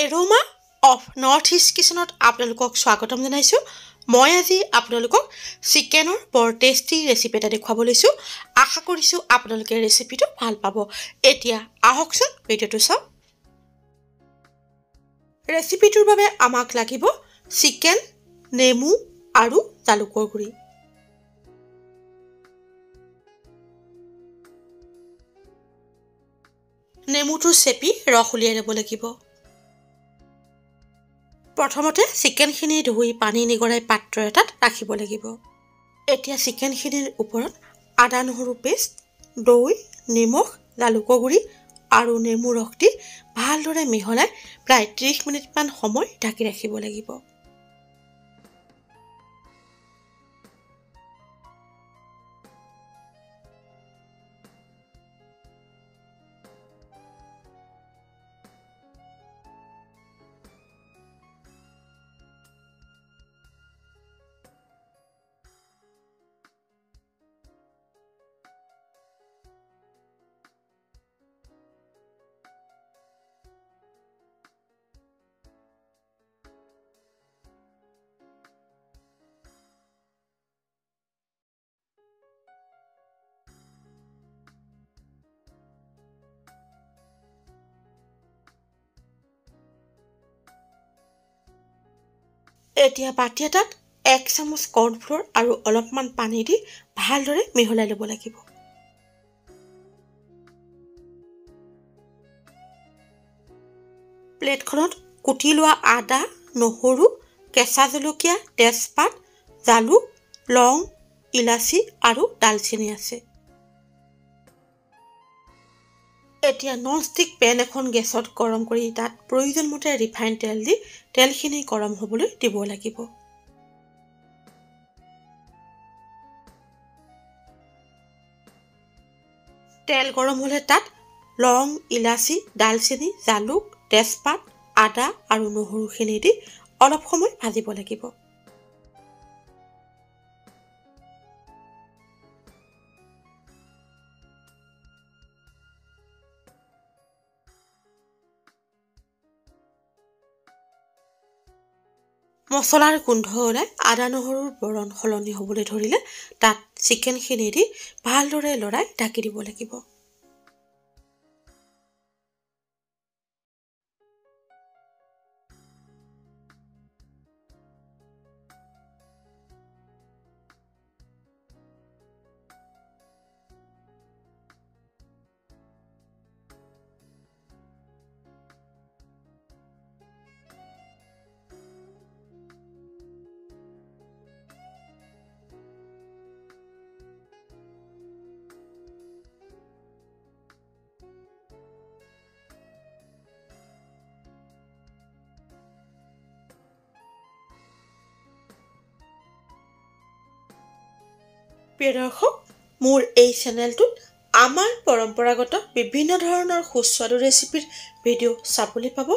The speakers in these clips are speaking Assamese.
এৰোমা অফ নৰ্থ ইষ্ট কিচেনত আপোনালোকক স্বাগতম জনাইছোঁ। মই আজি আপোনালোকক চিকেনৰ বৰ টেষ্টি ৰেচিপি এটা দেখুৱাব লৈছোঁ। আশা কৰিছোঁ আপোনালোকে ৰেচিপিটো ভাল পাব। এতিয়া আহকচোন ভিডিঅ'টো চাওক। ৰেচিপিটোৰ বাবে আমাক লাগিব চিকেন, নেমু আৰু জালুকৰ গুড়ি। নেমুটো চেপি ৰস উলিয়াই ল'ব লাগিব। প্ৰথমতে চিকেনখিনি ধুই পানী নিগৰাই পাত্ৰ এটাত ৰাখিব লাগিব। এতিয়া চিকেনখিনিৰ ওপৰত আদা নহৰু পেষ্ট, দৈ, নিমখ, জালুকৰ গুড়ি আৰু নেমু ৰস দি ভালদৰে মিহলাই প্ৰায় 30 মিনিটমান সময় ঢাকি ৰাখিব লাগিব। এতিয়া বাটি এটাত 1 চামুচ কৰ্ণফ্ল'ৰ আৰু অলপমান পানী দি ভালদৰে মিহলাই ল'ব লাগিব। প্লেটখনত কুটি লোৱা আদা, নহৰু, কেঁচা জলকীয়া, তেজপাত, জালুক, লং, ইলাচি আৰু ডালচেনি আছে। এতিয়া ননষ্টিক পেন এখন গেছত গৰম কৰি তাত প্ৰয়োজনমতে ৰিফাইন তেল দি তেলখিনি গৰম হ'বলৈ দিব লাগিব। তেল গৰম হ'লে তাত লং, ইলাচি, ডালচেনি, জালুক, তেজপাত, আদা আৰু নহৰুখিনি দি অলপ সময় ভাজিব লাগিব। মছলাৰ গোন্ধ ওলাই আদা নহৰুৰ বৰণ সলনি হ'বলৈ ধৰিলে তাত চিকেনখিনি দি ভালদৰে লৰাই ঢাকি দিব লাগিব। প্ৰিয় দৰ্শক, মোৰ এই চেনেলটোত আমাৰ পৰম্পৰাগত বিভিন্ন ধৰণৰ সুস্বাদু ৰেচিপিৰ ভিডিঅ' চাবলৈ পাব।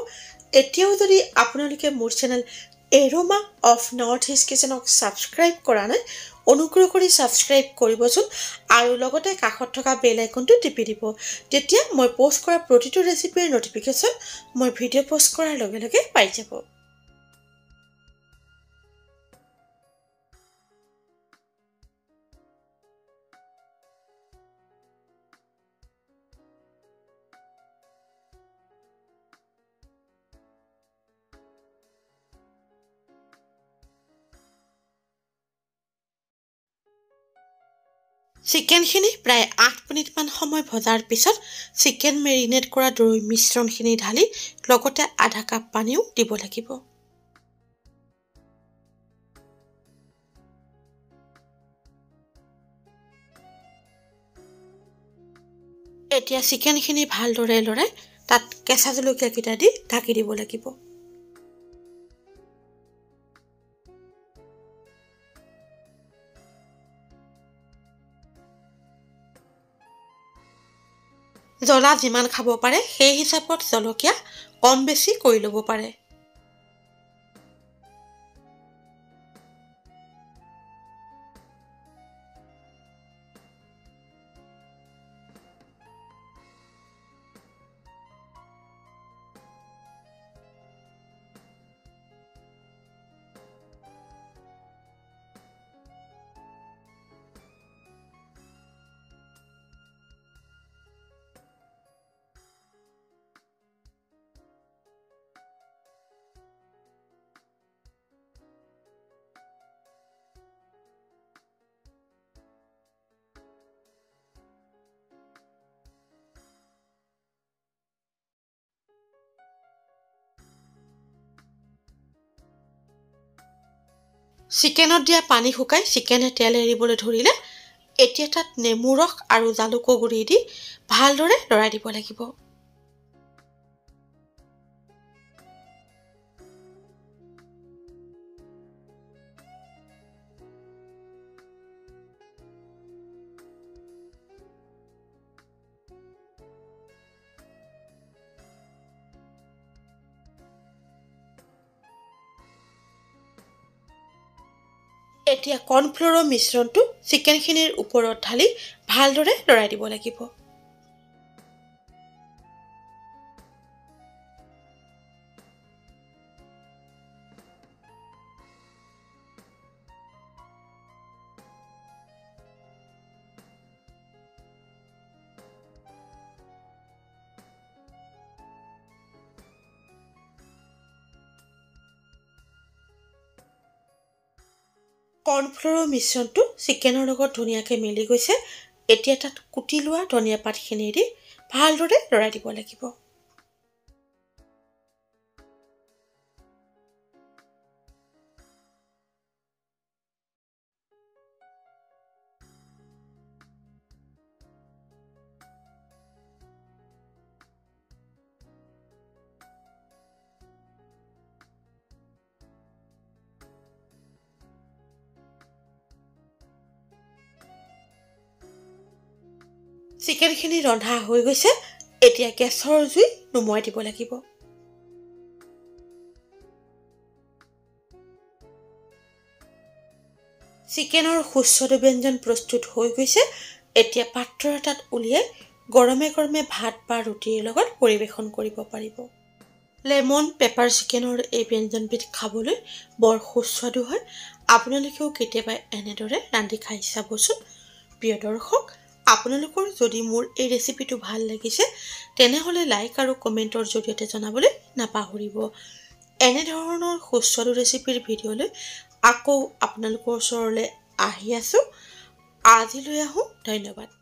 এতিয়াও যদি আপোনালোকে মোৰ channel Aroma of North East কিচেনক ছাবস্ক্ৰাইব কৰা নাই, অনুগ্ৰহ কৰি ছাবস্ক্ৰাইব কৰিবচোন আৰু লগতে কাষত থকা বেল আইকনটো টিপি দিব। তেতিয়া মই প'ষ্ট কৰা প্ৰতিটো ৰেচিপিৰ ন'টিফিকেশ্যন মই ভিডিঅ' প'ষ্ট কৰাৰ লগে লগে পাই যাব। চিকেনখিনি প্ৰায় 8 মিনিটমান সময় ভজাৰ পিছত চিকেন মেৰিনেট কৰা দৈ মিশ্ৰণখিনি ঢালি লগতে আধা কাপ পানীও দিব লাগিব। এতিয়া চিকেনখিনি ভালদৰে লৰাই তাত কেঁচা জলকীয়াকেইটা দি ঢাকি দিব লাগিব। জ্বলা যিমান খাব পাৰে সেই হিচাপত জলকীয়া কম বেছি কৰি ল'ব পাৰে। চিকেনত দিয়া পানী শুকাই চিকেনে তেল এৰিবলৈ ধৰিলে এতিয়া তাত নেমু ৰস আৰু জালুকৰ গুড়ি দি ভালদৰে লৰাই দিব লাগিব। এতিয়া কৰ্ণফ্ল'ৰৰ মিশ্ৰণটো চিকেনখিনিৰ ওপৰত ঢালি ভালদৰে লৰাই দিব লাগিব। কৰ্ণফ্ল'ৰৰ মিশ্ৰণটো চিকেনৰ লগত ধুনীয়াকৈ মিলি গৈছে। এতিয়া তাত কুটি লোৱা ধনিয়া পাতখিনি দি ভালদৰে লৰাই দিব লাগিব। চিকেনখিনি ৰন্ধা হৈ গৈছে। এতিয়া গেছৰ জুই নুমুৱাই দিব লাগিব। চিকেনৰ সুস্বাদু ব্যঞ্জন প্ৰস্তুত হৈ গৈছে। এতিয়া পাত্ৰ এটাত উলিয়াই গৰমে গৰমে ভাত বা ৰুটিৰ লগত পৰিৱেশন কৰিব পাৰিব। লেমন পেপাৰ চিকেনৰ এই ব্যঞ্জনবিধ খাবলৈ বৰ সুস্বাদু হয়। আপোনালোকেও কেতিয়াবা এনেদৰে ৰান্ধি খাই চাবচোন। প্ৰিয় দৰ্শক, আপোনালোকৰ যদি মোৰ এই ৰেচিপিটো ভাল লাগিছে তেনেহ'লে লাইক আৰু কমেণ্টৰ জৰিয়তে জনাবলৈ নাপাহৰিব। এনেধৰণৰ সুস্বাদু ৰেচিপিৰ ভিডিঅ'লৈ আকৌ আপোনালোকৰ ওচৰলৈ আহি আছোঁ। আজিলৈ আহোঁ। ধন্যবাদ।